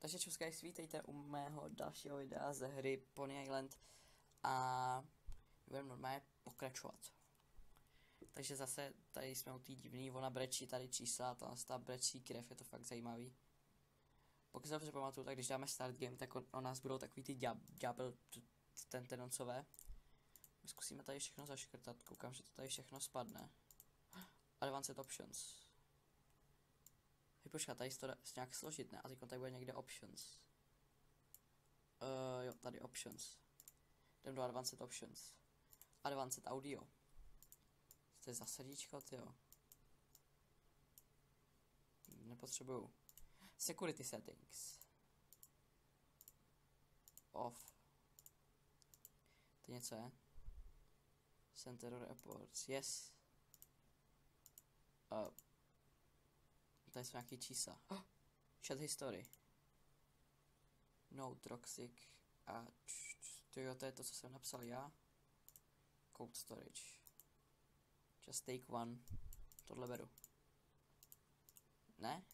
Takže čuskaj, vítejte u mého dalšího videa ze hry Pony Island a budeme normálně pokračovat. Takže zase tady jsme u té divný, ona brečí tady čísla, ta brečí krev, je to fakt zajímavý. Pokud se dobře pamatuju, tak když dáme start game, tak o nás budou takový ty ďábel tentencové. My zkusíme tady všechno zaškrtat, koukám, že to tady všechno spadne. Advanced options. Hej, počkat, tady to nějak složit, ne? A teď tady bude někde options. Jo, tady options. Jdem do advanced options. Advanced audio. To je za srdíčko, tyjo. Nepotřebuju. Security settings. Off. To něco je? Center reports, yes. Tady jsou nějaký čísla. Chat history. No, toxic. A to je to, co jsem napsal já. Code storage. Just take one. Tohle beru. Ne?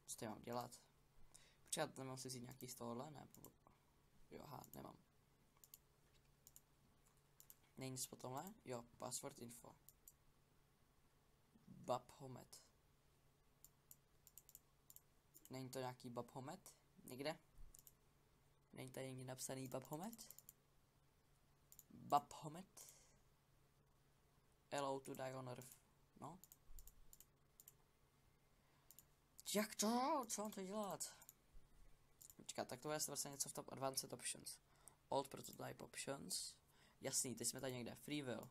Co tady mám dělat? Počkat, nemám si vzít nějaký z tohohle? Ne. Jo, aha, nemám. Není nic po tomhle? Jo, password info. Babhomet. Není to nějaký Babhomet? Nikde? Není tady někde napsaný Babhomet? Babhomet? Hello to die on earth. No? Jak to? Co mám to dělat? Počkat, tak to je vlastně něco v tom advanced options. Old prototype options. Jasný, teď jsme tady někde. Free will.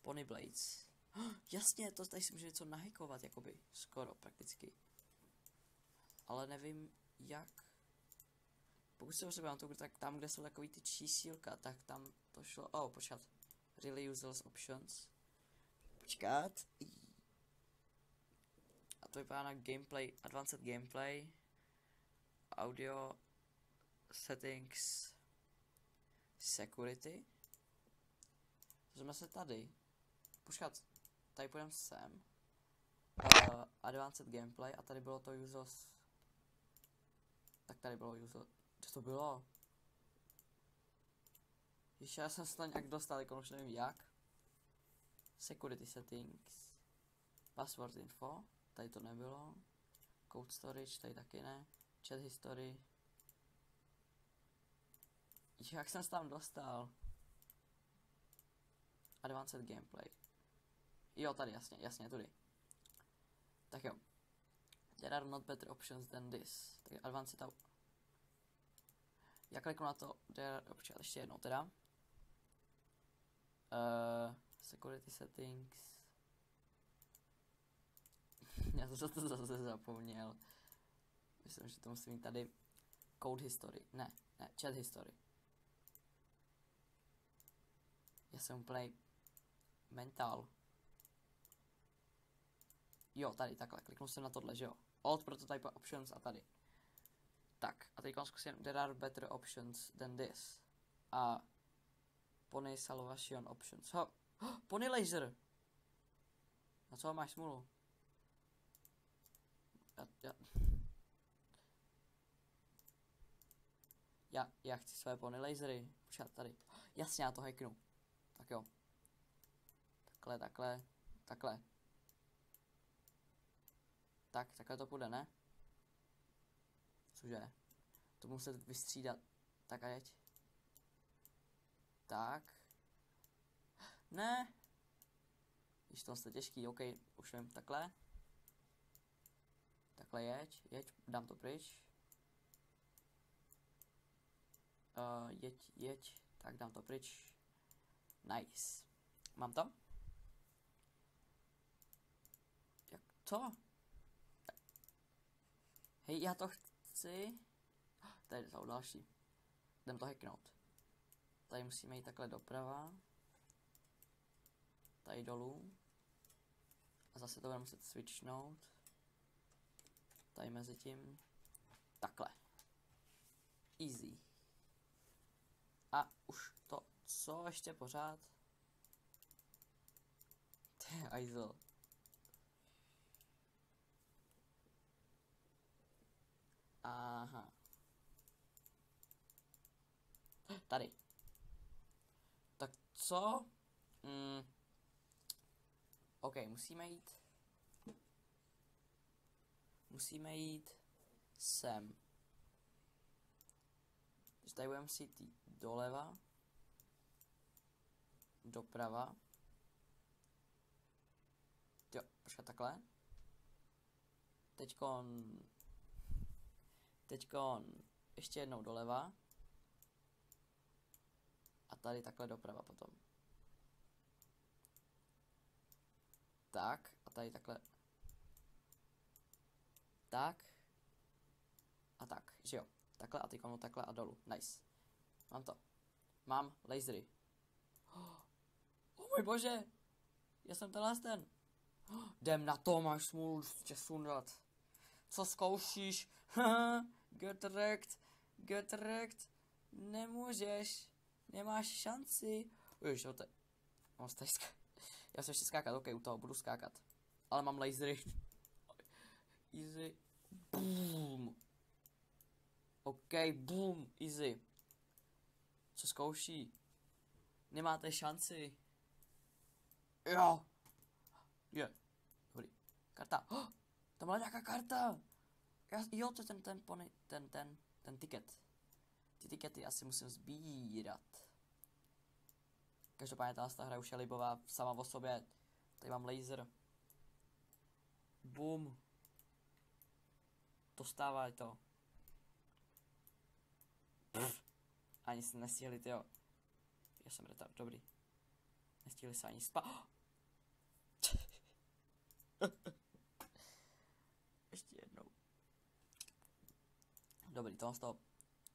Pony blades. Jasně, to tady si může něco nahackovat, jakoby. Skoro, prakticky. Ale nevím, jak. Pokud se dobře to, tak tam, kde jsou takový ty čísílka, tak tam to šlo. Oh, počkat. Really useless options. Počkat. A to vypadá na gameplay, advanced gameplay. Audio settings. Security. Jsme se tady. Počkat. Tady půjdeme sem. Advanced gameplay a tady bylo to useless. Tak tady bylo useless. Co to bylo? Ještě já jsem se tam nějak dostal, jako už nevím jak. Security settings. Password info. Tady to nebylo. Code storage, tady taky ne. Chat history. Jak jsem se tam dostal? Advanced gameplay. Jo, tady jasně, tudy. Tak jo. There are not better options than this. Tak advanced out. Já kliknu na to, there are options, ještě jednou teda. Security settings. Já to zase zapomněl. Myslím, že to musím mít tady. Code history, ne, chat history. Já jsem úplně mental. Jo, tady, takhle, kliknu jsem na tohle, že jo. Old prototype options a tady. Tak, a teď zkusím, there are better options than this. A Pony salvation options. Pony laser! Na co máš smůlu? Já chci své pony lasery. Počkat tady. Jasně, já to hacknu. Tak jo. Takhle. Takhle to půjde, ne? Cože? To muset vystřídat. Tak a jeď. Tak. Ne. Když to je těžký, ok, už vím, takhle. Takhle jeď, dám to pryč. Jeď, tak dám to pryč. Nice. Mám to? Jak to? Hej, já to chci. Tady jsou další. Jdem to hacknout. Tady musíme jít takhle doprava. Tady dolů. A zase to budeme muset switchnout. Tady mezi tím. Takhle. Easy. A už to, co ještě pořád? To je ajzel. Co? OK, musíme jít sem. Takže tady budeme si jít doleva, doprava. Jo, počkat takhle. Teďkon ještě jednou doleva. A tady takhle doprava potom. Tak, a tady takhle. Tak. A tak, že jo. Takhle a teďkon takhle a dolů. Nice. Mám to. Mám lasery. Oh můj bože. Já jsem ten. Jdem na to, máš smůlu tě sundat. Co zkoušíš? Get wrecked. Nemůžeš. Nemáš šanci. Už, jo, já se ještě skákat, ok, u toho budu skákat. Ale mám lasery. Easy. Boom. Ok, boom, easy. Co zkouší? Nemáte šanci. Jo. Je. Dobrý. Karta. Oh, tam byla nějaká karta. Jo, to je ten tiket. Ty tikety asi musím sbírat. Každopádně ta hra už je libová sama o sobě. Tady mám laser. Boom. Dostávaj to. Ani se nestihli, tyjo. Já jsem retard, dobrý. Nestihli se ani Ještě jednou. Dobrý, tohle z toho.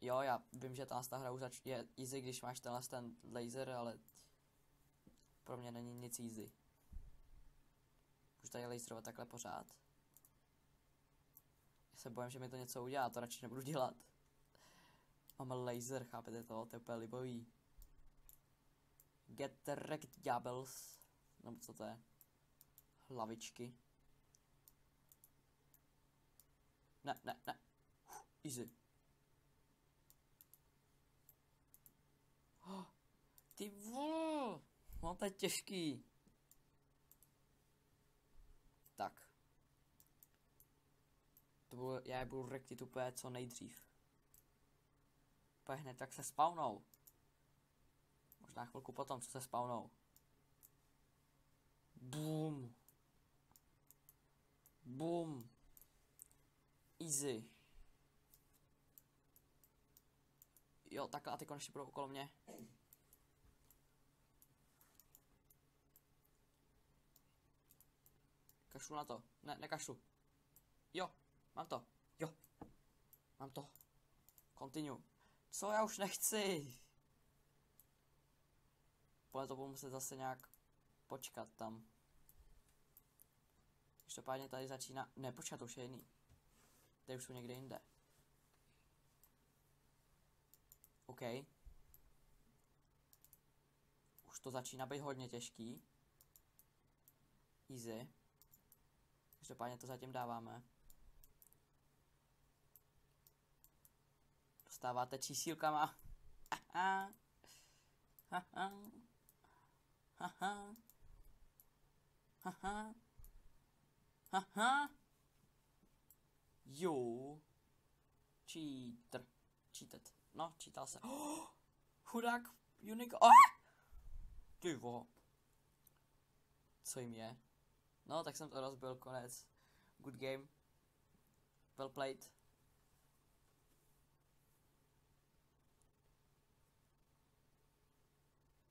Jo, já vím, že ta hra už je easy, když máš ten laser, ale pro mě není nic easy. Můžu tady laserovat takhle pořád. Já se bojím, že mi to něco udělá, to radši nebudu dělat. Mám laser, chápete to? To je úplně libový. Get wrecked, ďábels. Nebo co to je? Hlavičky. Ne. Easy. Oh, ty vole. No to je těžký. Tak. Já je budu wreckit úplně co nejdřív. Úplně hned tak se spawnou. Možná chvilku potom, co se spawnou. Boom. Boom. Easy. Jo, takhle a ty konečně budou okolo mě. Kašlu na to. Ne, nekašlu. Jo, mám to. Jo. Mám to. Continue. Co, já už nechci. Podle to budu muset zase nějak počkat tam. Každopádně tady začíná. Ne, počkat, to už je jiný. Tady už jsou někde jinde. OK. Už to začíná být hodně těžký. Easy. Každopádně to zatím dáváme. Dostáváte čísílkama. Haha. Haha. Haha. Haha. Haha. Jo. Cheater. Cheated. No, čítal se. Oh, chudák. Unicorn. Oh! Ty vo. Co jim je? No, tak jsem to rozbil, konec. Good game. Well played.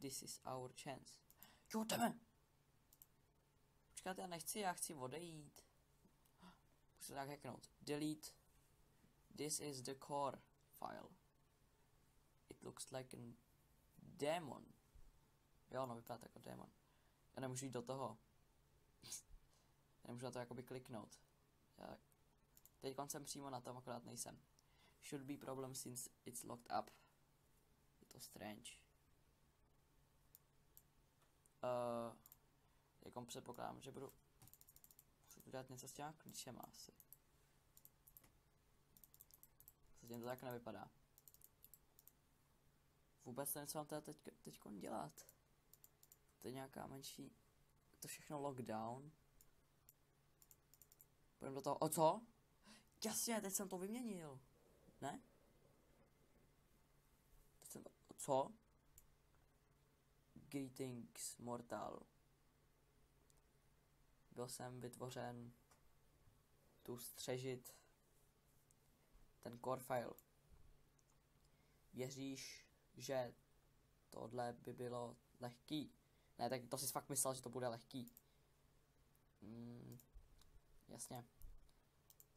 This is our chance. Jo, jdeme. Počkáte, já nechci, já chci odejít. Musím tak hacknout. Delete. This is the core file. It looks like a demon. Jo, no vypadá jako demon. Já nemůžu jít do toho. Já nemůžu na to jakoby kliknout. Teď jsem přímo na tom, akorát nejsem. Should be problem since it's locked up. Je to strange. Jakom předpokládám, že budu muset udělat něco s těma klíčema asi. Zatím to tak nevypadá. Vůbec nevím, co mám teda teď dělat. To je nějaká menší... To všechno lockdown. Půjdeme do toho... O co? Jasně, teď jsem to vyměnil. Ne? Teď jsem to... O co? Greetings, mortal. Byl jsem vytvořen tu střežit ten core file. Věříš, že tohle by bylo lehký? Ne, tak to jsi fakt myslel, že to bude lehký. Jasně.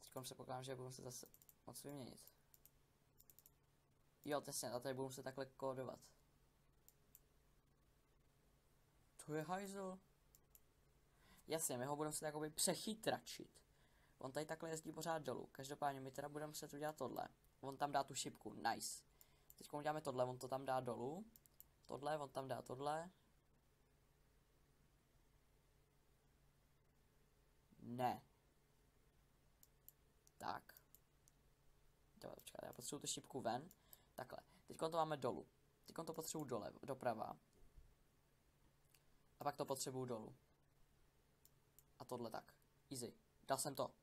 Teď se pokládám, že budu se zase moc vyměnit. Jo, jasně, a tady budu se takhle kódovat. To je hajzl. Jasně, my ho budeme se jakoby přechytračit. On tady takhle jezdí pořád dolů. Každopádně my teda budeme muset udělat tohle. On tam dá tu šipku, nice. Teď uděláme tohle, on to tam dá dolů. Tohle, on tam dá tohle. Ne. Tak. Počkat, já potřebuji tu šipku ven. Takhle. Teď to máme dolů. Teď to potřebuji dole, doprava. A pak to potřebuji dolů. A tohle tak. Easy. Dal jsem to.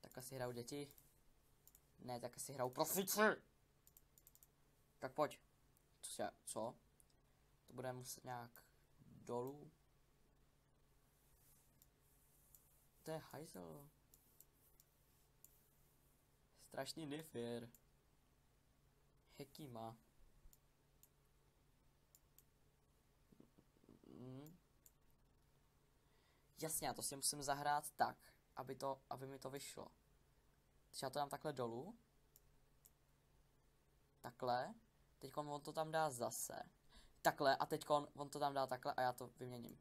Takhle si hrajou děti. Ne, takhle si hrajou profici. Tak pojď. Co? To bude muset nějak dolů. To je hajzel. Strašný nefér. Hekima. Jasně, já to si musím zahrát tak, aby mi to vyšlo. Teď já to dám takhle dolů. Takhle. Teď on to tam dá zase. Takhle a teď on to tam dá takhle a já to vyměním.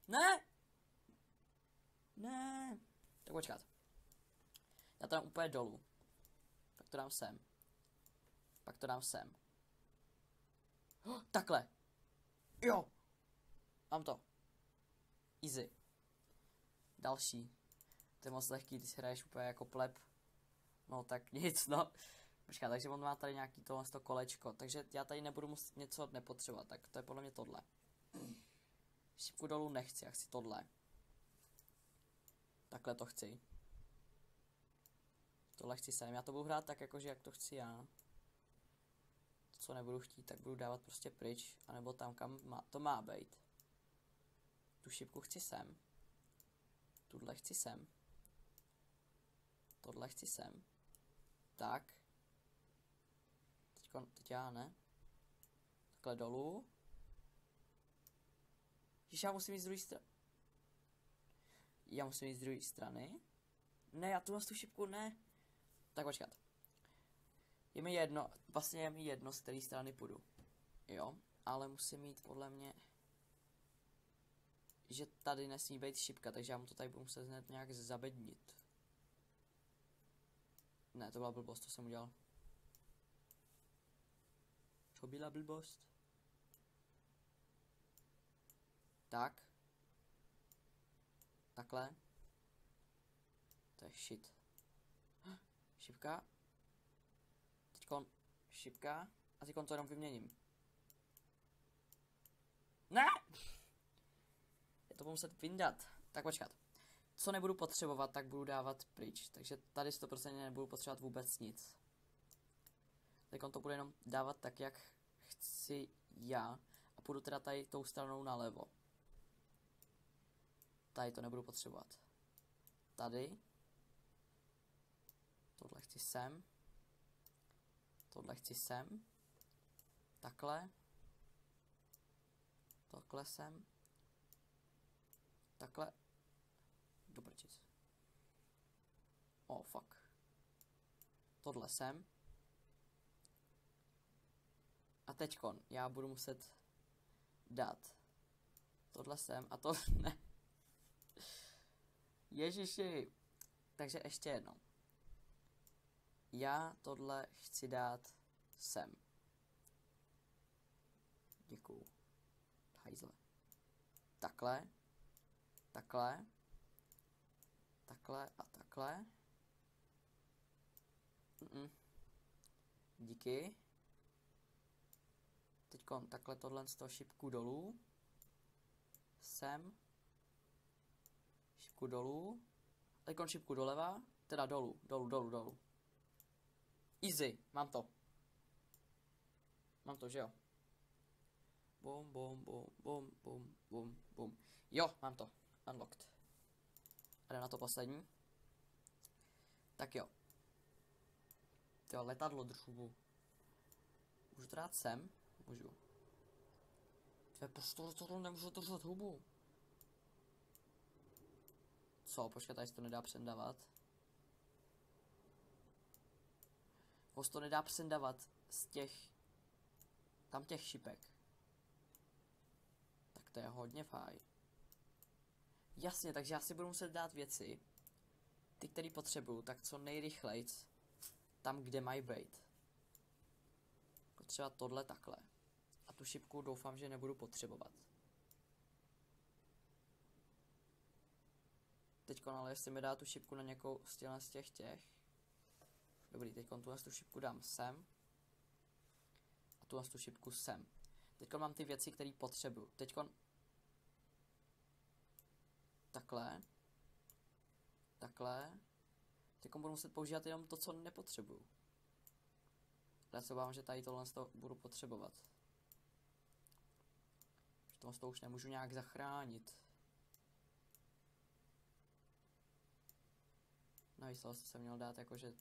Ne! Ne! Tak počkat. Já to dám úplně dolů. Pak to dám sem. Pak to dám sem. Takhle. Jo! Mám to. Easy. Další. To je moc lehký, když hraješ úplně jako pleb. No tak nic, no. Počkat, takže on má tady nějaký tohle kolečko. Takže já tady nebudu muset něco nepotřebovat. Tak to je podle mě tohle. Šipku dolů nechci, já chci tohle. Takhle to chci. Tohle chci sem. Já to budu hrát tak jakože jak to chci já. To, co nebudu chtít, tak budu dávat prostě pryč. Anebo tam, kam to má být. Tu šipku chci sem. Tuhle chci sem. Tohle chci sem. Tak. Teď já ne. Takhle dolů. Když já musím jít z druhé strany. Já musím jít z druhé strany. Ne, já tu šipku ne. Tak počkat. Je mi jedno, vlastně je mi jedno, z které strany půjdu. Jo, ale musím mít podle mě, že tady nesmí být šipka, takže já mu to tady budu muset hned nějak zabednit. Ne, to byla blbost, to jsem udělal. To byla blbost. Tak. Takhle. To je shit. Šipka. Teďkon šipka. A teďkon to jenom vyměním. Ne! Já to budu muset vyndat. Tak počkat. Co nebudu potřebovat, tak budu dávat pryč. Takže tady 100% nebudu potřebovat vůbec nic. Teďkon to budu jenom dávat tak, jak chci já. A půjdu teda tady tou stranou nalevo. Tady to nebudu potřebovat. Tady. Tohle chci sem. Tohle chci sem. Takhle. Takhle sem. Takhle. Dobrčic. Oh, fuck. Tohle sem. A teďkon já budu muset dát tohle sem a to ne. Ježiši. Takže ještě jednou. Já tohle chci dát sem. Děkuju. Hajzle. Takhle. Takhle. Takhle a takhle. Díky. Teďkon takhle tohle z toho šipku dolů. Sem. Šipku dolů. Teďkon šipku doleva. Teda dolů, dolů. Easy, mám to. Mám to, že jo? Bum, bum, bum, bum, bum, bum, bum. Jo, mám to. Unlocked. A jde na to poslední. Tak jo. Jo, letadlo držu. Můžu to dát sem? Můžu. Proč to letadlo nemůžu držet hubu? Co? Počkat, tady se to nedá přendávat. Už to nedá přendávat z těch... Tam těch šipek. Tak to je hodně fajn. Jasně, takže já si budu muset dát věci. Ty, které potřebuju, tak co nejrychlejc. Tam, kde mají být. Jako třeba tohle takhle. A tu šipku doufám, že nebudu potřebovat. Teďko, ale jestli mi dá tu šipku na někou z těch. Dobrý, teďko tu šipku dám sem. A tu šipku sem. Teďko mám ty věci, které potřebuju. Teďko takhle. Takhle. Teďko budu muset používat jenom to, co nepotřebuju. Já se obávám, že tady tohle budu potřebovat. Že to už nemůžu nějak zachránit. Navíc to jsem měl dát jakože...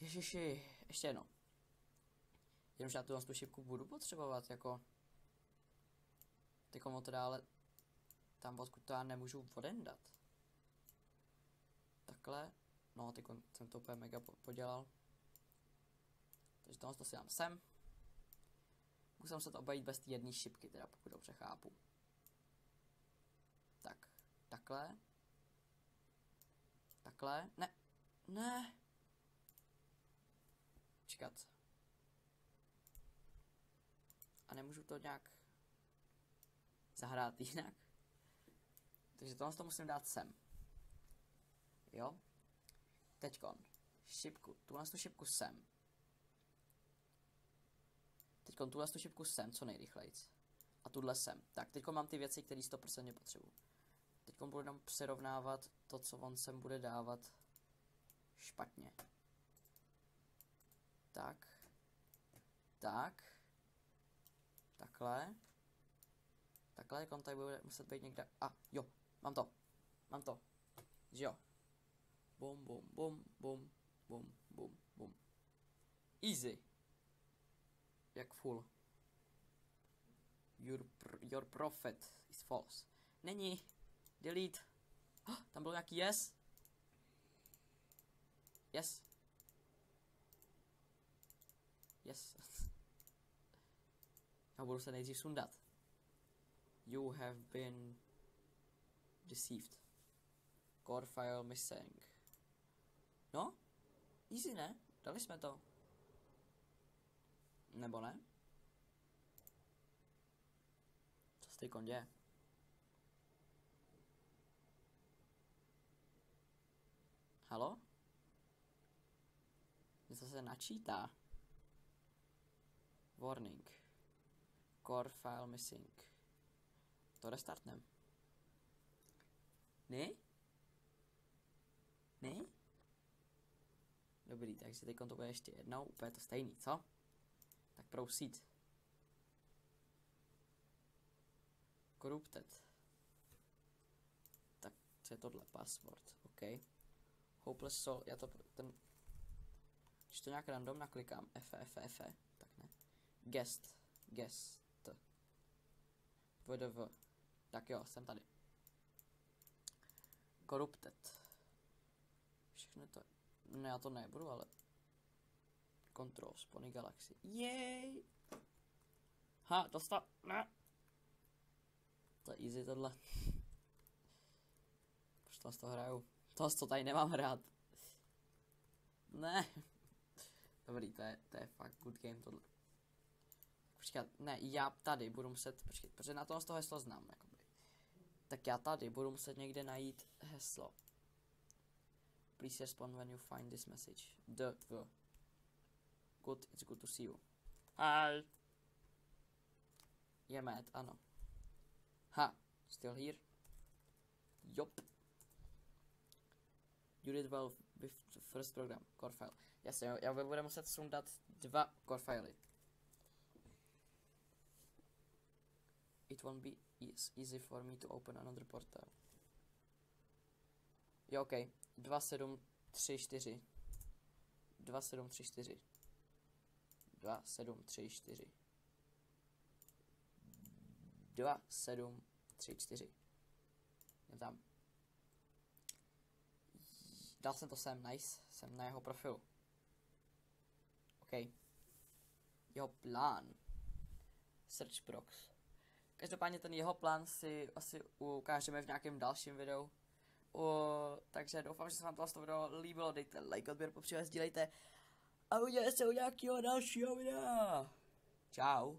Ježiši, ještě jedno. Jenomže já tu šipku budu potřebovat, jako... Teďko to dále... Tam, odkud to já nemůžu odendat. Takhle. No, teď jsem to úplně mega podělal. Takže to si dám sem. Musím se to obejít bez jedné šipky, teda pokud dobře chápu. Tak, takhle. Takhle. Ne. Ne. Čekat. A nemůžu to nějak zahrát jinak. Takže tohle to musím dát sem. Jo. Teďkon. Šipku. Tuhle tu šipku sem. Teďkon tuhle tu šipku sem, co nejrychlejc. A tuhle sem. Tak, teďkon mám ty věci, které 100% potřebuji. Teďkon budu jenom přirovnávat to, co on sem bude dávat špatně. Tak. Tak. Takhle. Takhle, jak on tady bude muset být někde. A, jo, mám to. Mám to. Že jo. Bum, bum, bum, bum, bum, bum, bum. Easy. Jak full. Your prophet is false. Není. Delete. Oh, tam byl nějaký yes. Yes. Yes. Já budu se nejdřív sundat. You have been deceived. Core file missing. No? Easy, ne? Dali jsme to. Nebo ne? Co se teďkon děje? Halo? Něco se načítá. Warning. Core file missing. To restartnem. Ne? Ne? Dobrý, takže teď to bude ještě jednou, úplně to stejný, co? Tak proceed. Corrupted. Tak, co je tohle? Password, OK. Hopeless soul, já to, když to nějak random naklikám, F, tak ne. Guest. VDV. Tak jo, jsem tady. Corrupted. Všechno to... Ne, já to nebudu, ale... Control, Pony Galaxy. Jej! Ha, dostal... Ne! To je easy tohle. Proč to z toho hraju? To tady nemám hrát. Ne. Dobrý, to je fakt good game tohle. Počkat, ne, já tady budu muset, počkat, protože na to heslo znám, jakoby. Tak já tady budu muset někde najít heslo. Please respond when you find this message. Good, it's good to see you. Hi. Je Matt, ano. Ha, still here? Yup. You did well with the first program, core file. Jasně, jo, já budu muset sundat 2 core filey. It won't be easy for me to open another portal. Jo, ok. 2734. 2734. 2734. 2734. Jdem tam. Dal jsem to sem, nice. Jsem na jeho profilu. OK. Jeho plán. Search prox. Každopádně ten jeho plán si asi ukážeme v nějakém dalším videu. Takže doufám, že se vám tohle video líbilo. Dejte like, odběr, popřípadě sdílejte. A uvidíme se u nějakého dalšího videa. Čau.